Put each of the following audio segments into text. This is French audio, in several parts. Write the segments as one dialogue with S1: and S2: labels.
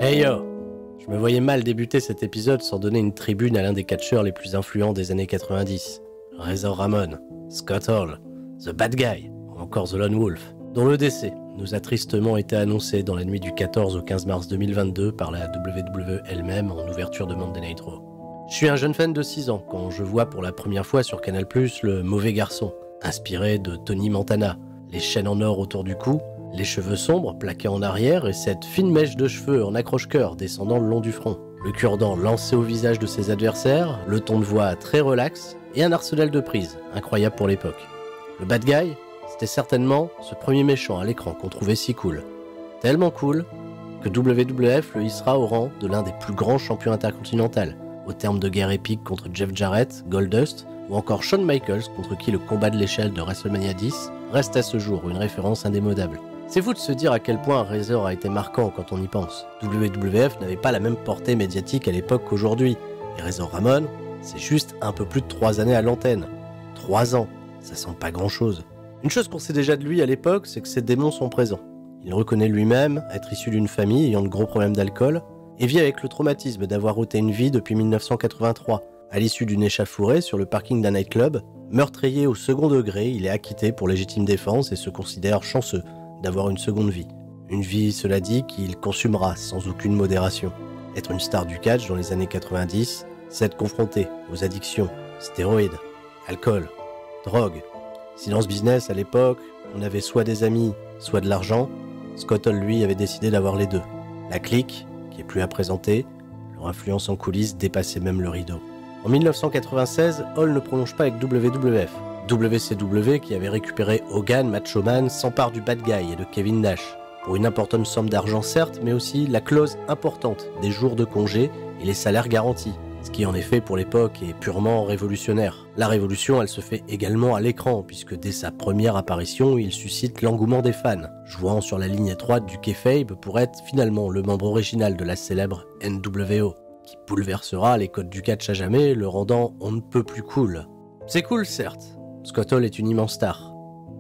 S1: Hey yo! Je me voyais mal débuter cet épisode sans donner une tribune à l'un des catcheurs les plus influents des années 90. Razor Ramon, Scott Hall, The Bad Guy, ou encore The Lone Wolf, dont le décès nous a tristement été annoncé dans la nuit du 14 au 15 mars 2022 par la WWE elle-même en ouverture de Monday Night Raw. Je suis un jeune fan de 6 ans quand je vois pour la première fois sur Canal+, le Mauvais Garçon, inspiré de Tony Montana, les chaînes en or autour du cou, les cheveux sombres plaqués en arrière et cette fine mèche de cheveux en accroche-cœur descendant le long du front. Le cure-dent lancé au visage de ses adversaires, le ton de voix très relax et un arsenal de prises, incroyable pour l'époque. Le Bad Guy, c'était certainement ce premier méchant à l'écran qu'on trouvait si cool. Tellement cool que WWF le hissera au rang de l'un des plus grands champions intercontinentaux, au terme de guerre épique contre Jeff Jarrett, Goldust, ou encore Shawn Michaels contre qui le combat de l'échelle de WrestleMania 10 reste à ce jour une référence indémodable. C'est fou de se dire à quel point Razor a été marquant quand on y pense. WWF n'avait pas la même portée médiatique à l'époque qu'aujourd'hui. Et Razor Ramon, c'est juste un peu plus de 3 années à l'antenne. 3 ans, ça sent pas grand chose. Une chose qu'on sait déjà de lui à l'époque, c'est que ses démons sont présents. Il reconnaît lui-même être issu d'une famille ayant de gros problèmes d'alcool et vit avec le traumatisme d'avoir ôté une vie depuis 1983. À l'issue d'une échauffourée sur le parking d'un nightclub, meurtrier au second degré, il est acquitté pour légitime défense et se considère chanceux d'avoir une seconde vie. Une vie, cela dit, qu'il consumera sans aucune modération. Être une star du catch dans les années 90, c'est être confronté aux addictions, stéroïdes, alcool, drogue. Si dans ce business, à l'époque, on avait soit des amis, soit de l'argent, Scott Hall, lui, avait décidé d'avoir les deux. La clique, qui est plus à présenter, leur influence en coulisses dépassait même le rideau. En 1996, Hall ne prolonge pas avec WWF. WCW, qui avait récupéré Hogan, Macho Man, s'empare du Bad Guy et de Kevin Nash. Pour une importante somme d'argent certes, mais aussi la clause importante des jours de congé et les salaires garantis. Ce qui en effet pour l'époque est purement révolutionnaire. La révolution, elle se fait également à l'écran, puisque dès sa première apparition, il suscite l'engouement des fans, jouant sur la ligne étroite du kayfabe pour être finalement le membre original de la célèbre NWO, qui bouleversera les codes du catch à jamais, le rendant on ne peut plus cool. C'est cool certes, Scott Hall est une immense star,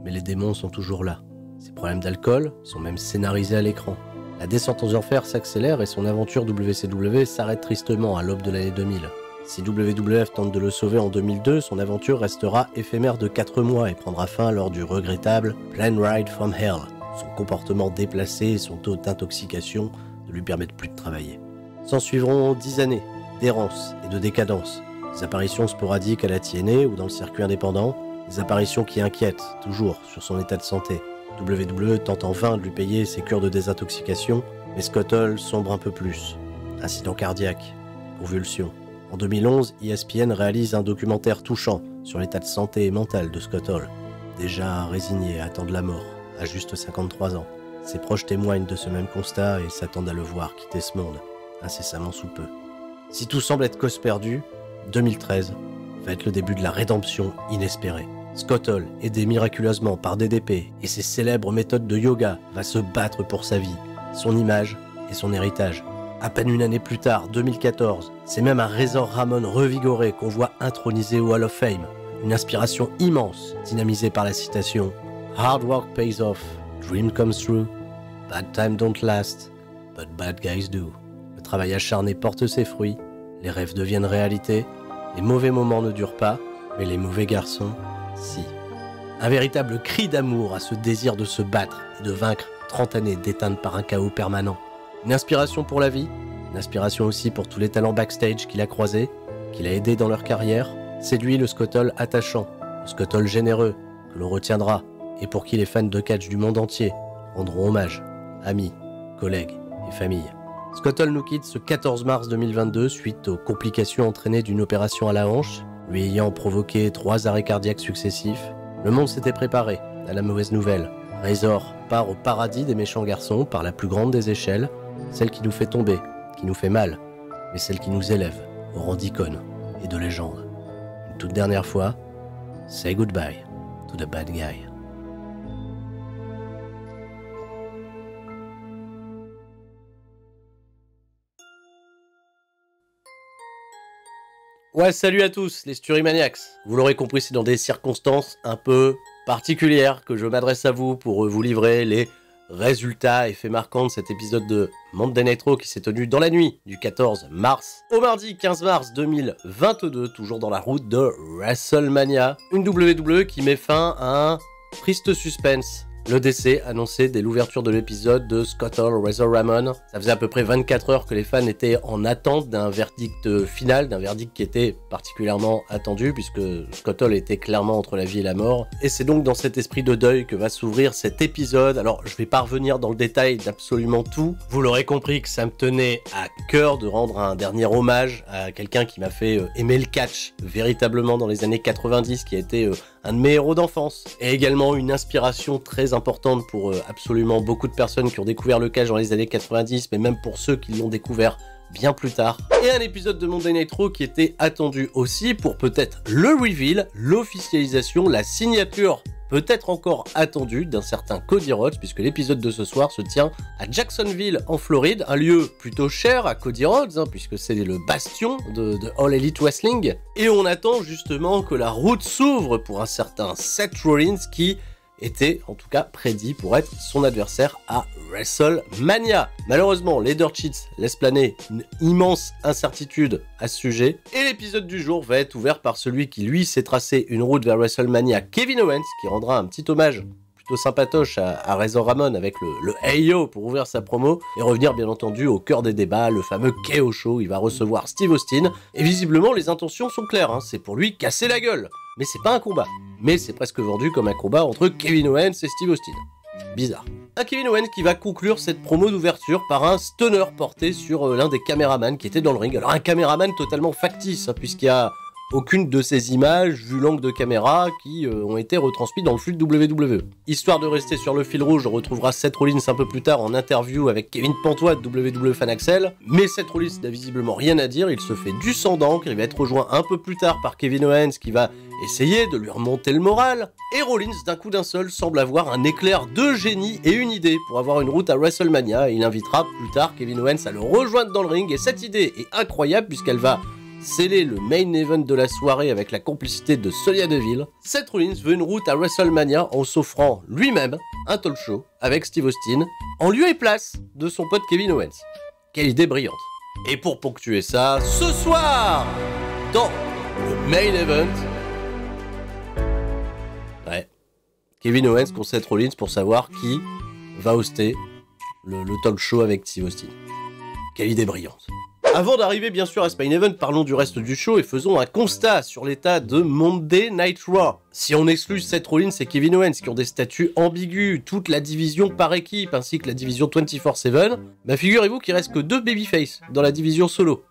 S1: mais les démons sont toujours là. Ses problèmes d'alcool sont même scénarisés à l'écran. La descente aux enfers s'accélère et son aventure WCW s'arrête tristement à l'aube de l'année 2000. Si WWF tente de le sauver en 2002, son aventure restera éphémère de 4 mois et prendra fin lors du regrettable Plane Ride from Hell. Son comportement déplacé et son taux d'intoxication ne lui permettent plus de travailler. S'en suivront 10 années d'errance et de décadence. Des apparitions sporadiques à la TNA ou dans le circuit indépendant, des apparitions qui inquiètent toujours sur son état de santé. WWE tente en vain de lui payer ses cures de désintoxication, mais Scott Hall sombre un peu plus. Incident cardiaque, convulsions. En 2011, ESPN réalise un documentaire touchant sur l'état de santé mental de Scott Hall. Déjà résigné à attendre la mort, à juste 53 ans. Ses proches témoignent de ce même constat et s'attendent à le voir quitter ce monde, incessamment sous peu. Si tout semble être cause perdue, 2013 va être le début de la rédemption inespérée. Scott Hall, aidé miraculeusement par DDP et ses célèbres méthodes de yoga, va se battre pour sa vie, son image et son héritage. À peine une année plus tard, 2014, c'est même un Razor Ramon revigoré qu'on voit intronisé au Hall of Fame. Une inspiration immense, dynamisée par la citation « Hard work pays off, dream comes true, bad time don't last, but bad guys do ». Le travail acharné porte ses fruits, les rêves deviennent réalité, les mauvais moments ne durent pas, mais les mauvais garçons, si. Un véritable cri d'amour à ce désir de se battre et de vaincre 30 années déteintes par un chaos permanent. Une inspiration pour la vie, une inspiration aussi pour tous les talents backstage qu'il a croisés, qu'il a aidés dans leur carrière. C'est lui le Scott Hall attachant, le Scott Hall généreux, que l'on retiendra, et pour qui les fans de catch du monde entier rendront hommage, amis, collègues et familles. Scott Hall nous quitte ce 14 mars 2022 suite aux complications entraînées d'une opération à la hanche, lui ayant provoqué 3 arrêts cardiaques successifs. Le monde s'était préparé à la mauvaise nouvelle. Razor part au paradis des méchants garçons par la plus grande des échelles, celle qui nous fait tomber, qui nous fait mal, mais celle qui nous élève au rang d'icône et de légende. Une toute dernière fois, say goodbye to the bad guy. Ouais, salut à tous, les Sturimaniacs. Vous l'aurez compris, c'est dans des circonstances un peu particulières que je m'adresse à vous pour vous livrer les Résultat, effet marquant de cet épisode de Monday Night Raw qui s'est tenu dans la nuit du 14 mars au mardi 15 mars 2022, toujours dans la route de WrestleMania. Une WWE qui met fin à un triste suspense. Le décès annoncé dès l'ouverture de l'épisode de Scott Hall, Razor Ramon. Ça faisait à peu près 24 heures que les fans étaient en attente d'un verdict final, d'un verdict qui était particulièrement attendu puisque Scott Hall était clairement entre la vie et la mort. Et c'est donc dans cet esprit de deuil que va s'ouvrir cet épisode. Alors je vais pas revenir dans le détail d'absolument tout. Vous l'aurez compris que ça me tenait à cœur de rendre un dernier hommage à quelqu'un qui m'a fait aimer le catch véritablement dans les années 90, qui a été un de mes héros d'enfance, et également une inspiration très importante pour absolument beaucoup de personnes qui ont découvert le catch dans les années 90, mais même pour ceux qui l'ont découvert bien plus tard. Et un épisode de Monday Night Raw qui était attendu aussi pour peut-être le reveal, l'officialisation, la signature peut-être encore attendue d'un certain Cody Rhodes, puisque l'épisode de ce soir se tient à Jacksonville en Floride, un lieu plutôt cher à Cody Rhodes, puisque c'est le bastion de All Elite Wrestling, et on attend justement que la route s'ouvre pour un certain Seth Rollins qui était en tout cas prédit pour être son adversaire à WrestleMania. Malheureusement, les Dirt Sheets laissent planer une immense incertitude à ce sujet, et l'épisode du jour va être ouvert par celui qui lui s'est tracé une route vers WrestleMania, Kevin Owens, qui rendra un petit hommage plutôt sympatoche à Razor Ramon avec le Hey Yo pour ouvrir sa promo, et revenir bien entendu au cœur des débats, le fameux KO Show. Il va recevoir Steve Austin, et visiblement les intentions sont claires, c'est pour lui casser la gueule. Mais c'est pas un combat, mais c'est presque vendu comme un combat entre Kevin Owens et Steve Austin. Bizarre. Un Kevin Owens qui va conclure cette promo d'ouverture par un stunner porté sur l'un des caméramans qui était dans le ring. Alors un caméraman totalement factice, puisqu'il y a aucune de ces images, vu l'angle de caméra, qui ont été retransmises dans le flux de WWE. Histoire de rester sur le fil rouge, on retrouvera Seth Rollins un peu plus tard en interview avec Kevin Pantois de WWE Fan Axel, mais Seth Rollins n'a visiblement rien à dire, il se fait du sang d'encre, il va être rejoint un peu plus tard par Kevin Owens qui va essayer de lui remonter le moral, et Rollins d'un coup d'un seul semble avoir un éclair de génie et une idée pour avoir une route à WrestleMania, et il invitera plus tard Kevin Owens à le rejoindre dans le ring, et cette idée est incroyable puisqu'elle va sceller le main event de la soirée avec la complicité de Sonya Deville. Seth Rollins veut une route à WrestleMania en s'offrant lui-même un talk show avec Steve Austin, en lieu et place de son pote Kevin Owens. Quelle idée brillante. Et pour ponctuer ça, ce soir, dans le main event, Kevin Owens contre Seth Rollins pour savoir qui va hoster le talk show avec Steve Austin. Quelle idée brillante. Avant d'arriver bien sûr à ce main event, parlons du reste du show et faisons un constat sur l'état de Monday Night Raw. Si on exclut Seth Rollins et Kevin Owens qui ont des statuts ambigus, toute la division par équipe ainsi que la division 24/7, figurez-vous qu'il reste que 2 babyface dans la division solo.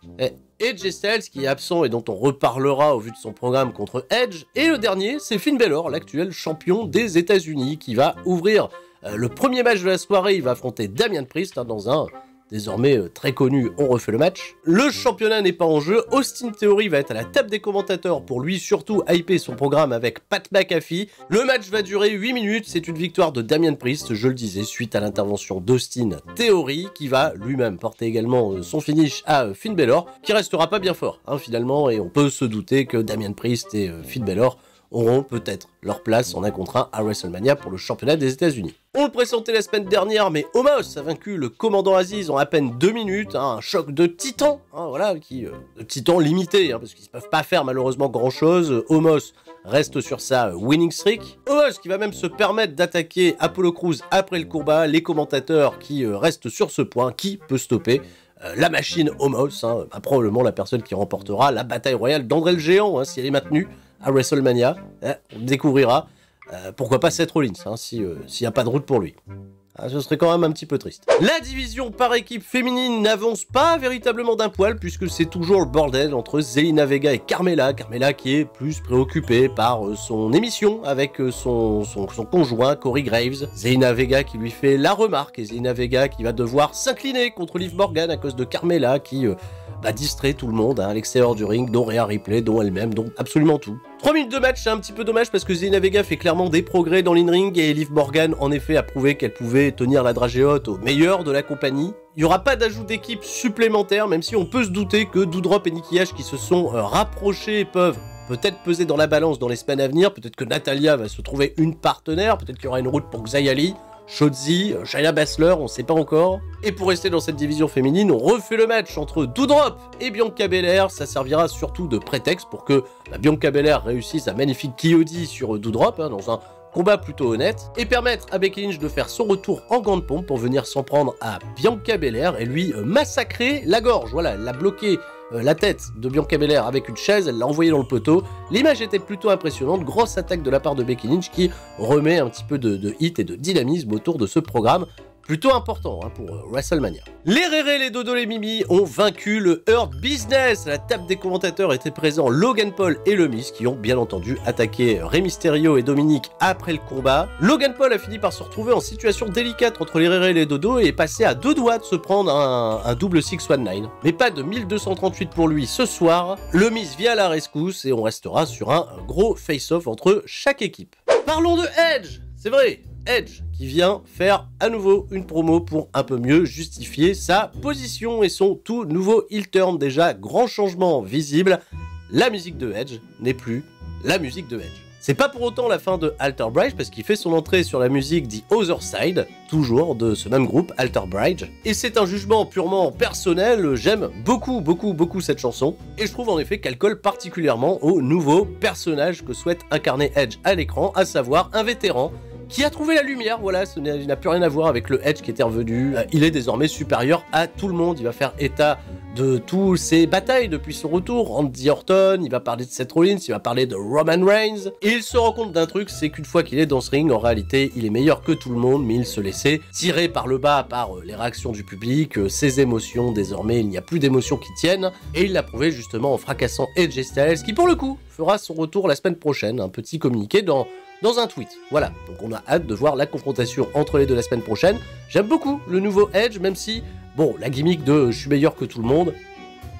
S1: AJ Styles qui est absent et dont on reparlera au vu de son programme contre Edge, et le dernier c'est Finn Balor, l'actuel champion des États-Unis, qui va ouvrir le premier match de la soirée. Il va affronter Damian Priest dans un désormais très connu, on refait le match. Le championnat n'est pas en jeu, Austin Theory va être à la table des commentateurs pour lui surtout hyper son programme avec Pat McAfee. Le match va durer 8 minutes, c'est une victoire de Damian Priest, je le disais, suite à l'intervention d'Austin Theory, qui va lui-même porter également son finish à Finn Balor, qui restera pas bien fort finalement, et on peut se douter que Damian Priest et Finn Balor auront peut-être leur place en un contre un à WrestleMania pour le championnat des États-Unis. On le pressentait la semaine dernière, mais Omos a vaincu le commandant Aziz en à peine 2 minutes, un choc de titans, de titans limité, parce qu'ils ne peuvent pas faire malheureusement grand-chose. Omos reste sur sa winning streak. Omos qui va même se permettre d'attaquer Apollo Crews après le combat, les commentateurs qui restent sur ce point, qui peut stopper la machine Omos, probablement la personne qui remportera la bataille royale d'André le Géant, si elle est maintenue à WrestleMania. On découvrira. Pourquoi pas Seth Rollins, s'il n'y a pas de route pour lui. Ce serait quand même un petit peu triste. La division par équipe féminine n'avance pas véritablement d'un poil, puisque c'est toujours le bordel entre Zelina Vega et Carmella. Carmella qui est plus préoccupée par son émission avec son conjoint Corey Graves. Zelina Vega qui lui fait la remarque, et Zelina Vega qui va devoir s'incliner contre Liv Morgan à cause de Carmella qui distrait tout le monde à l'extérieur du ring, dont Rhea Ripley, dont elle-même, dont absolument tout. 3 minutes de match, c'est un petit peu dommage parce que Zelina Vega fait clairement des progrès dans l'in-ring, et Liv Morgan en effet a prouvé qu'elle pouvait tenir la dragée haute au meilleur de la compagnie. Il n'y aura pas d'ajout d'équipe supplémentaire, même si on peut se douter que Doudrop et Nikki H qui se sont rapprochés peuvent peut-être peser dans la balance dans les semaines à venir. Peut-être que Natalya va se trouver une partenaire, peut-être qu'il y aura une route pour Xia Li. Shotzi, Shayna Baszler, on sait pas encore. Et pour rester dans cette division féminine, on refait le match entre Doudrop et Bianca Belair. Ça servira surtout de prétexte pour que Bianca Belair réussisse un magnifique KOD sur Doudrop, dans un combat plutôt honnête, et permettre à Becky Lynch de faire son retour en gants de pompe pour venir s'en prendre à Bianca Belair et lui massacrer la gorge. Voilà, elle l'a bloqué la tête de Bianca Belair avec une chaise, elle l'a envoyé dans le poteau. L'image était plutôt impressionnante, grosse attaque de la part de Becky Lynch qui remet un petit peu de hit et de dynamisme autour de ce programme. Plutôt important pour WrestleMania. Les Réré, les Dodo, les Mimi ont vaincu le Hurt Business. À la table des commentateurs étaient présents Logan Paul et Le Miz qui ont bien entendu attaqué Rey Mysterio et Dominic après le combat. Logan Paul a fini par se retrouver en situation délicate entre les Réré et les Dodo et est passé à 2 doigts de se prendre un double 619. Mais pas de 1238 pour lui ce soir. Le Miz vient à la rescousse et on restera sur un gros face-off entre chaque équipe. Parlons de Edge, c'est vrai. Edge qui vient faire à nouveau une promo pour un peu mieux justifier sa position et son tout nouveau heel turn. Déjà, grand changement visible, la musique de Edge n'est plus la musique de Edge. C'est pas pour autant la fin de Alter Bridge parce qu'il fait son entrée sur la musique The Other Side, toujours de ce même groupe, Alter Bridge. Et c'est un jugement purement personnel, j'aime beaucoup cette chanson. Et je trouve en effet qu'elle colle particulièrement au nouveau personnage que souhaite incarner Edge à l'écran, à savoir un vétéran qui a trouvé la lumière, voilà, ça n'a plus rien à voir avec le Edge qui était revenu. Il est désormais supérieur à tout le monde, il va faire état de toutes ses batailles depuis son retour, Randy Orton, il va parler de Seth Rollins, il va parler de Roman Reigns, et il se rend compte d'un truc, c'est qu'une fois qu'il est dans ce ring, en réalité, il est meilleur que tout le monde, mais il se laissait tirer par le bas par les réactions du public, ses émotions, désormais il n'y a plus d'émotions qui tiennent, et il l'a prouvé justement en fracassant Edge Styles, qui pour le coup, fera son retour la semaine prochaine, un petit communiqué dans un tweet. Voilà, donc on a hâte de voir la confrontation entre les deux la semaine prochaine. J'aime beaucoup le nouveau Edge, même si, bon, la gimmick de « je suis meilleur que tout le monde »,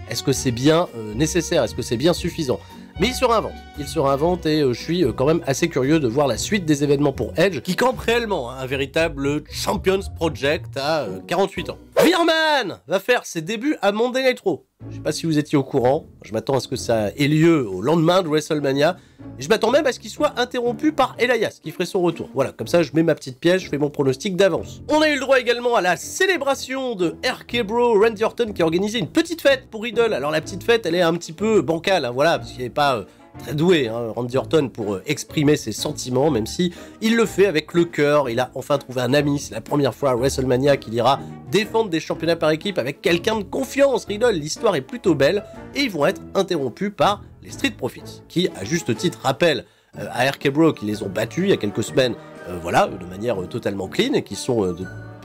S1: est-ce que c'est bien nécessaire? Est-ce que c'est bien suffisant? Mais il se réinvente et je suis quand même assez curieux de voir la suite des événements pour Edge, qui campe réellement un véritable Champions Project à 48 ans. Virman va faire ses débuts à Monday Night Raw. Je sais pas si vous étiez au courant, je m'attends à ce que ça ait lieu au lendemain de WrestleMania, et je m'attends même à ce qu'il soit interrompu par Elias, qui ferait son retour. Voilà, comme ça je mets ma petite pièce, je fais mon pronostic d'avance. On a eu le droit également à la célébration de RK Bro, Randy Orton qui a organisé une petite fête pour Riddle. Alors la petite fête, elle est un petit peu bancale, voilà, parce qu'il n'est pas très doué, Randy Orton, pour exprimer ses sentiments, même si il le fait avec le cœur. Il a enfin trouvé un ami, c'est la première fois à WrestleMania qu'il ira défendre des championnats par équipe avec quelqu'un de confiance. Riddle, l'histoire est plutôt belle, et ils vont être interrompus par les Street Profits, qui, à juste titre, rappellent à RK Bro qu'ils les ont battus il y a quelques semaines, voilà, de manière totalement clean, et qui sont,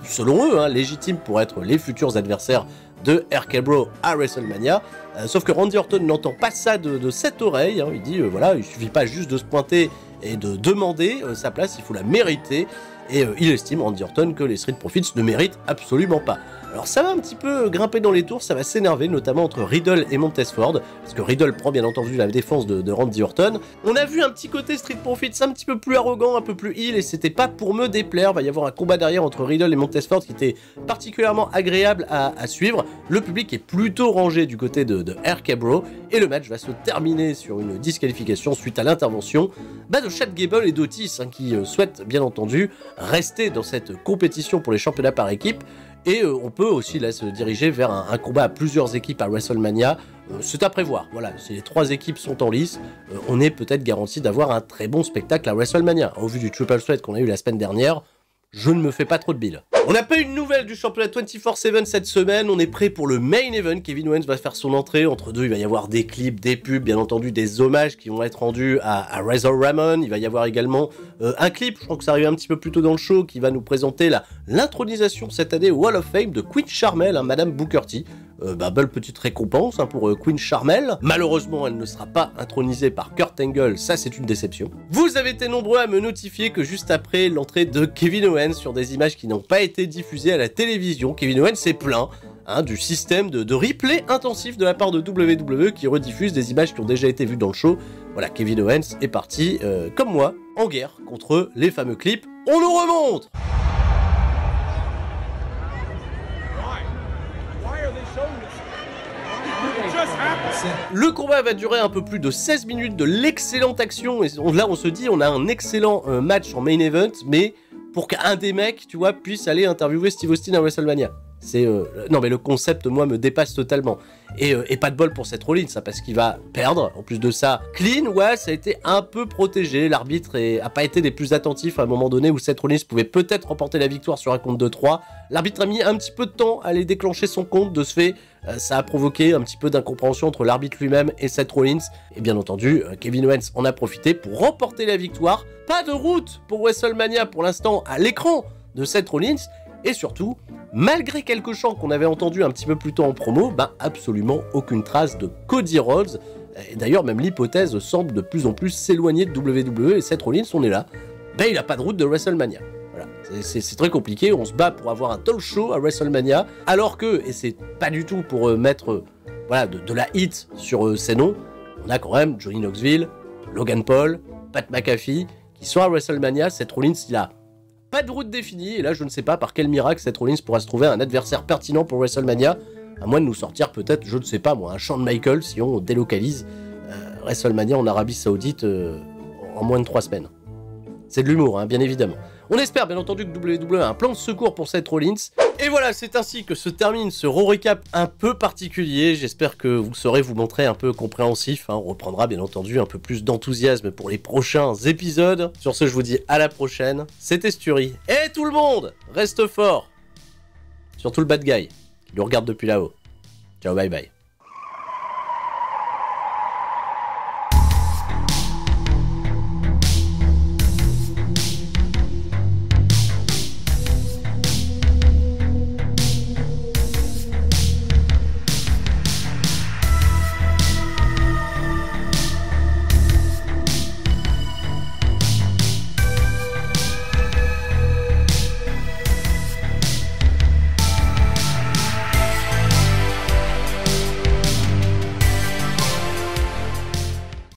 S1: selon eux, légitimes pour être les futurs adversaires de RK Bro à WrestleMania. Sauf que Randy Orton n'entend pas ça de cette oreille, il dit voilà, il suffit pas juste de se pointer et de demander sa place, il faut la mériter, et il estime, Randy Orton, que les Street Profits ne méritent absolument pas. Alors ça va un petit peu grimper dans les tours, ça va s'énerver, notamment entre Riddle et Montez Ford, parce que Riddle prend bien entendu la défense de Randy Orton. On a vu un petit côté Street Profits un petit peu plus arrogant, un peu plus heel, et c'était pas pour me déplaire. Va y avoir un combat derrière entre Riddle et Montez Ford qui était particulièrement agréable à suivre. Le public est plutôt rangé du côté de RK Bro, et le match va se terminer sur une disqualification suite à l'intervention de Chad Gable et d'Otis, qui souhaitent bien entendu rester dans cette compétition pour les championnats par équipe. Et on peut aussi là se diriger vers un combat à plusieurs équipes à WrestleMania. C'est à prévoir. Voilà, si les 3 équipes sont en lice, on est peut-être garanti d'avoir un très bon spectacle à WrestleMania. Au vu du Triple Threat qu'on a eu la semaine dernière, je ne me fais pas trop de bile. On n'a pas eu de nouvelles du championnat 24/7 cette semaine, on est prêt pour le main event. Kevin Owens va faire son entrée, entre deux il va y avoir des clips, des pubs, bien entendu des hommages qui vont être rendus à Razor Ramon. Il va y avoir également un clip, je crois que ça arrive un petit peu plus tôt dans le show, qui va nous présenter l'intronisation cette année au Hall of Fame de Queen Charmel, Madame Booker T. Belle petite récompense pour Queen Charmel. Malheureusement, elle ne sera pas intronisée par Kurt Angle, ça c'est une déception. Vous avez été nombreux à me notifier que juste après l'entrée de Kevin Owens sur des images qui n'ont pas été diffusées à la télévision, Kevin Owens s'est plaint du système de replay intensif de la part de WWE qui rediffuse des images qui ont déjà été vues dans le show. Voilà, Kevin Owens est parti, comme moi, en guerre contre les fameux clips. On nous remonte! Le combat va durer un peu plus de 16 minutes de l'excellente action, et là on se dit on a un excellent match en main event, mais pour qu'un des mecs, tu vois, puisse aller interviewer Steve Austin à WrestleMania. Non mais le concept, moi, me dépasse totalement. Et pas de bol pour Seth Rollins, ça, parce qu'il va perdre. En plus de ça, Clean, ouais, ça a été un peu protégé. L'arbitre a pas été des plus attentifs à un moment donné où Seth Rollins pouvait peut-être remporter la victoire sur un compte de 3. L'arbitre a mis un petit peu de temps à aller déclencher son compte. De ce fait, ça a provoqué un petit peu d'incompréhension entre l'arbitre lui-même et Seth Rollins. Et bien entendu, Kevin Owens en a profité pour remporter la victoire. Pas de route pour WrestleMania pour l'instant à l'écran de Seth Rollins. Et surtout, malgré quelques chants qu'on avait entendus un petit peu plus tôt en promo, absolument aucune trace de Cody Rhodes. Et d'ailleurs, même l'hypothèse semble de plus en plus s'éloigner de WWE, et Seth Rollins, on est là. Il n'a pas de route de WrestleMania. Voilà. C'est très compliqué, on se bat pour avoir un talk show à WrestleMania, alors que, et c'est pas du tout pour mettre voilà, de la hit sur ces noms, on a quand même Johnny Knoxville, Logan Paul, Pat McAfee, qui sont à WrestleMania. Seth Rollins, il a pas de route définie, et là je ne sais pas par quel miracle Seth Rollins pourra se trouver un adversaire pertinent pour WrestleMania, à moins de nous sortir peut-être, je ne sais pas moi, un Shawn Michaels si on délocalise WrestleMania en Arabie Saoudite en moins de 3 semaines. C'est de l'humour, hein, bien évidemment. On espère bien entendu que WWE a un plan de secours pour Seth Rollins. Et voilà, c'est ainsi que se termine ce Raw Recap un peu particulier. J'espère que vous saurez vous montrer un peu compréhensif. Hein. On reprendra bien entendu un peu plus d'enthousiasme pour les prochains épisodes. Sur ce, je vous dis à la prochaine. C'était Sturi. Et tout le monde, reste fort. Surtout le bad guy qui nous regarde depuis là-haut. Ciao, bye bye.